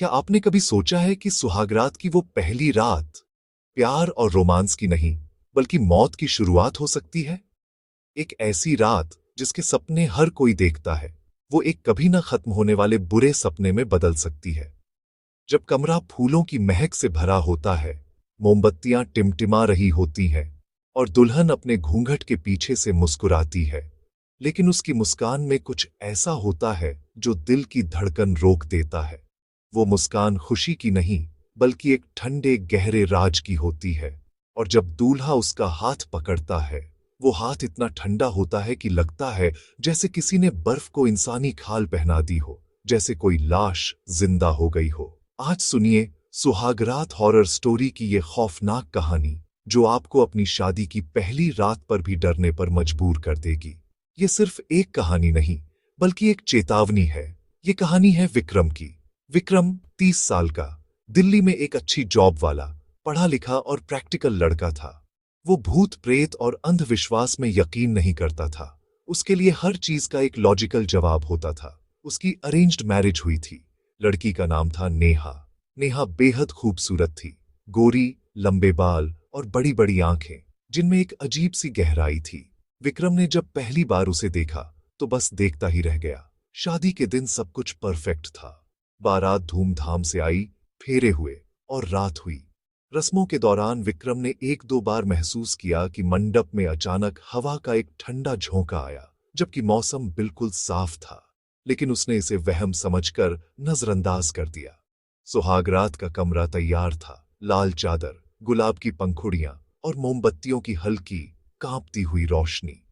क्या आपने कभी सोचा है कि सुहागरात की वो पहली रात प्यार और रोमांस की नहीं, बल्कि मौत की शुरुआत हो सकती है? एक ऐसी रात जिसके सपने हर कोई देखता है, वो एक कभी ना खत्म होने वाले बुरे सपने में बदल सकती है। जब कमरा फूलों की महक से भरा होता है, मोमबत्तियां टिमटिमा रही होती हैं और दुल्हन अपने घूंघट के पीछे से मुस्कुराती है, लेकिन उसकी मुस्कान में कुछ ऐसा होता है जो दिल की धड़कन रोक देता है। वो मुस्कान खुशी की नहीं, बल्कि एक ठंडे गहरे राज की होती है। और जब दूल्हा उसका हाथ पकड़ता है, वो हाथ इतना ठंडा होता है कि लगता है जैसे किसी ने बर्फ को इंसानी खाल पहना दी हो, जैसे कोई लाश जिंदा हो गई हो। आज सुनिए सुहागरात हॉरर स्टोरी की ये खौफनाक कहानी, जो आपको अपनी शादी की पहली रात पर भी डरने पर मजबूर कर देगी। ये सिर्फ एक कहानी नहीं, बल्कि एक चेतावनी है। ये कहानी है विक्रम की। विक्रम 30 साल का, दिल्ली में एक अच्छी जॉब वाला, पढ़ा लिखा और प्रैक्टिकल लड़का था। वो भूत प्रेत और अंधविश्वास में यकीन नहीं करता था। उसके लिए हर चीज का एक लॉजिकल जवाब होता था। उसकी अरेंज्ड मैरिज हुई थी। लड़की का नाम था नेहा। नेहा बेहद खूबसूरत थी, गोरी, लंबे बाल और बड़ी बड़ी आंखें, जिनमें एक अजीब सी गहराई थी। विक्रम ने जब पहली बार उसे देखा, तो बस देखता ही रह गया। शादी के दिन सब कुछ परफेक्ट था। बारात धूमधाम से आई, फेरे हुए और रात हुई। रस्मों के दौरान विक्रम ने एक दो बार महसूस किया कि मंडप में अचानक हवा का एक ठंडा झोंका आया, जबकि मौसम बिल्कुल साफ था। लेकिन उसने इसे वहम समझकर नजरअंदाज कर दिया। सुहागरात का कमरा तैयार था, लाल चादर, गुलाब की पंखुड़ियां और मोमबत्तियों की हल्की कांपती हुई रोशनी।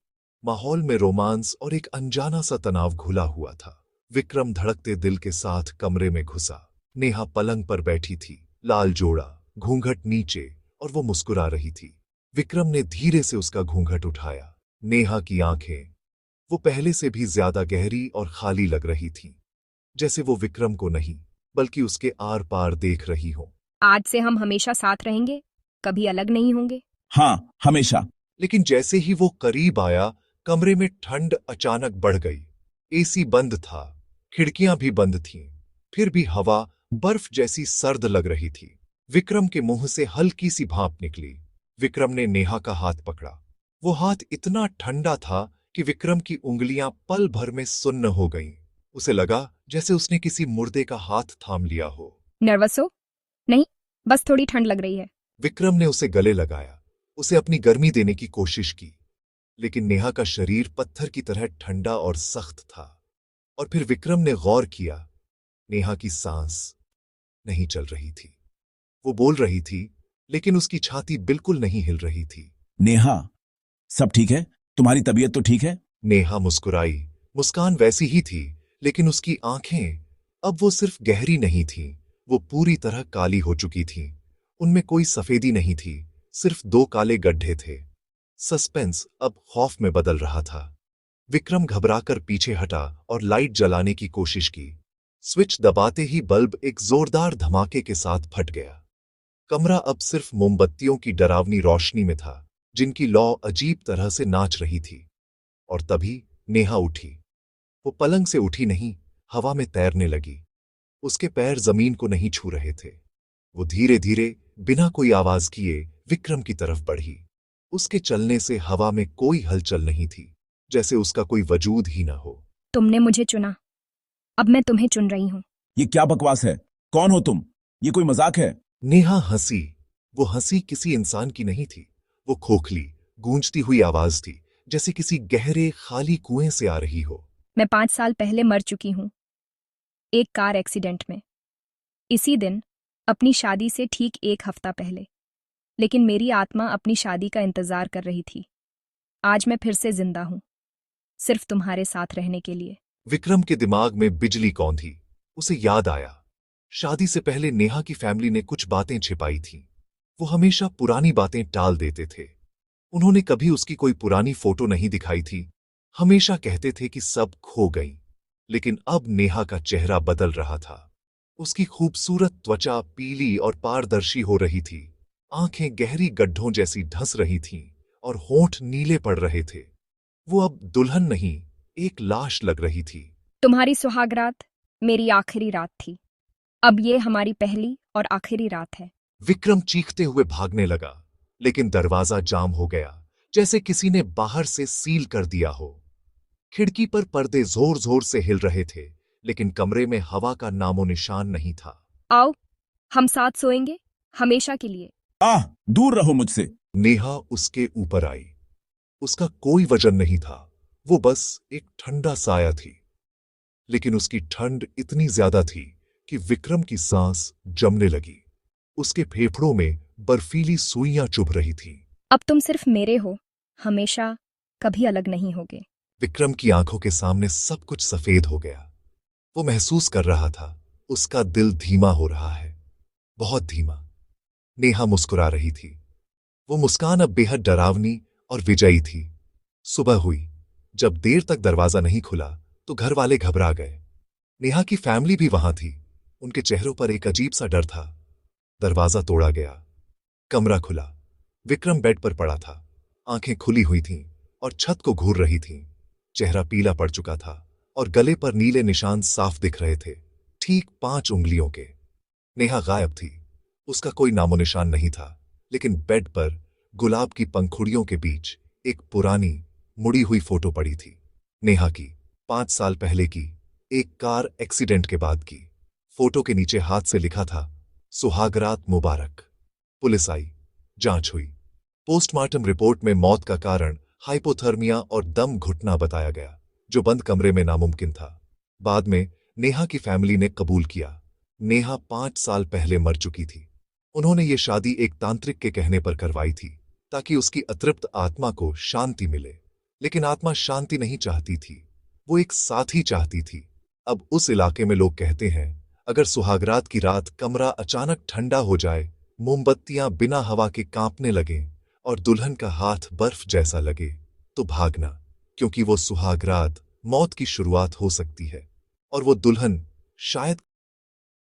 माहौल में रोमांस और एक अनजाना सा तनाव घुला हुआ था। विक्रम धड़कते दिल के साथ कमरे में घुसा। नेहा पलंग पर बैठी थी, लाल जोड़ा, घूंघट नीचे, और वो मुस्कुरा रही थी। विक्रम ने धीरे से उसका घूंघट उठाया। नेहा की आंखें वो पहले से भी ज्यादा गहरी और खाली लग रही थीं, जैसे वो विक्रम को नहीं, बल्कि उसके आर पार देख रही हो। आज से हम हमेशा साथ रहेंगे, कभी अलग नहीं होंगे। हाँ, हमेशा। लेकिन जैसे ही वो करीब आया, कमरे में ठंड अचानक बढ़ गई। एसी बंद था, खिड़कियां भी बंद थीं, फिर भी हवा बर्फ जैसी सर्द लग रही थी। विक्रम के मुंह से हल्की सी भाप निकली। विक्रम ने नेहा का हाथ पकड़ा। वो हाथ इतना ठंडा था कि विक्रम की उंगलियां पल भर में सुन्न हो गईं। उसे लगा जैसे उसने किसी मुर्दे का हाथ थाम लिया हो। नर्वस हो? नहीं, बस थोड़ी ठंड लग रही है। विक्रम ने उसे गले लगाया, उसे अपनी गर्मी देने की कोशिश की। लेकिन नेहा का शरीर पत्थर की तरह ठंडा और सख्त था। और फिर विक्रम ने गौर किया, नेहा की सांस नहीं चल रही थी। वो बोल रही थी, लेकिन उसकी छाती बिल्कुल नहीं हिल रही थी। नेहा, सब ठीक है? तुम्हारी तबीयत तो ठीक है? नेहा मुस्कुराई। मुस्कान वैसी ही थी, लेकिन उसकी आंखें अब वो सिर्फ गहरी नहीं थीं, वो पूरी तरह काली हो चुकी थीं। उनमें कोई सफेदी नहीं थी, सिर्फ दो काले गड्ढे थे। सस्पेंस अब खौफ में बदल रहा था। विक्रम घबराकर पीछे हटा और लाइट जलाने की कोशिश की। स्विच दबाते ही बल्ब एक जोरदार धमाके के साथ फट गया। कमरा अब सिर्फ मोमबत्तियों की डरावनी रोशनी में था, जिनकी लौ अजीब तरह से नाच रही थी। और तभी नेहा उठी। वो पलंग से उठी नहीं, हवा में तैरने लगी। उसके पैर जमीन को नहीं छू रहे थे। वो धीरे धीरे, बिना कोई आवाज किए, विक्रम की तरफ बढ़ी। उसके चलने से हवा में कोई हलचल नहीं थी, जैसे उसका कोई वजूद ही ना हो। तुमने मुझे चुना, अब मैं तुम्हें चुन रही हूँ। ये क्या बकवास है? कौन हो तुम? ये कोई मजाक है? नेहा हंसी। वो हंसी किसी इंसान की नहीं थी। वो खोखली, गूंजती हुई आवाज थी, जैसे किसी गहरे खाली कुएं से आ रही हो। मैं 5 साल पहले मर चुकी हूँ, एक कार एक्सीडेंट में। इसी दिन, अपनी शादी से ठीक एक हफ्ता पहले। लेकिन मेरी आत्मा अपनी शादी का इंतजार कर रही थी। आज मैं फिर से जिंदा हूँ, सिर्फ तुम्हारे साथ रहने के लिए। विक्रम के दिमाग में बिजली कौंधी। उसे याद आया, शादी से पहले नेहा की फैमिली ने कुछ बातें छिपाई थीं। वो हमेशा पुरानी बातें टाल देते थे। उन्होंने कभी उसकी कोई पुरानी फोटो नहीं दिखाई थी। हमेशा कहते थे कि सब खो गई। लेकिन अब नेहा का चेहरा बदल रहा था। उसकी खूबसूरत त्वचा पीली और पारदर्शी हो रही थी। आंखें गहरी गड्ढों जैसी ढस रही थीं और होंठ नीले पड़ रहे थे। वो अब दुल्हन नहीं, एक लाश लग रही थी। तुम्हारी सुहागरात मेरी आखिरी रात थी। अब ये हमारी पहली और आखिरी रात है। विक्रम चीखते हुए भागने लगा, लेकिन दरवाजा जाम हो गया, जैसे किसी ने बाहर से सील कर दिया हो। खिड़की पर पर्दे जोर जोर से हिल रहे थे, लेकिन कमरे में हवा का नामो निशान नहीं था। आओ, हम साथ सोएंगे, हमेशा के लिए। दूर रहो मुझसे। नेहा उसके ऊपर आई। उसका कोई वजन नहीं था, वो बस एक ठंडा साया थी। लेकिन उसकी ठंड इतनी ज्यादा थी कि विक्रम की सांस जमने लगी। उसके फेफड़ों में बर्फीली सुइयां चुभ रही थीं। अब तुम सिर्फ मेरे हो, हमेशा, कभी अलग नहीं होगे। विक्रम की आंखों के सामने सब कुछ सफेद हो गया। वो महसूस कर रहा था, उसका दिल धीमा हो रहा है, बहुत धीमा। नेहा मुस्कुरा रही थी। वो मुस्कान अब बेहद डरावनी और विजयी थी। सुबह हुई। जब देर तक दरवाजा नहीं खुला तो घर वाले घबरा गए। नेहा की फैमिली भी वहां थी। उनके चेहरों पर एक अजीब सा डर था। दरवाजा तोड़ा गया। कमरा खुला। विक्रम बेड पर पड़ा था। आंखें खुली हुई थीं और छत को घूर रही थीं। चेहरा पीला पड़ चुका था और गले पर नीले निशान साफ दिख रहे थे, ठीक 5 उंगलियों के। नेहा गायब थी। उसका कोई नामो निशान नहीं था, लेकिन बेड पर गुलाब की पंखुड़ियों के बीच एक पुरानी मुड़ी हुई फोटो पड़ी थी। नेहा की 5 साल पहले की, एक कार एक्सीडेंट के बाद की। फोटो के नीचे हाथ से लिखा था, सुहागरात मुबारक। पुलिस आई। जांच हुई। पोस्टमार्टम रिपोर्ट में मौत का कारण हाइपोथर्मिया और दम घुटना बताया गया, जो बंद कमरे में नामुमकिन था। बाद में नेहा की फैमिली ने कबूल किया। नेहा 5 साल पहले मर चुकी थी। उन्होंने ये शादी एक तांत्रिक के कहने पर करवाई थी, ताकि उसकी अतृप्त आत्मा को शांति मिले। लेकिन आत्मा शांति नहीं चाहती थी, वो एक साथी चाहती थी। अब उस इलाके में लोग कहते हैं, अगर सुहागरात की रात कमरा अचानक ठंडा हो जाए, मोमबत्तियां बिना हवा के कांपने लगें और दुल्हन का हाथ बर्फ जैसा लगे, तो भागना, क्योंकि वो सुहागरात मौत की शुरुआत हो सकती है और वो दुल्हन शायद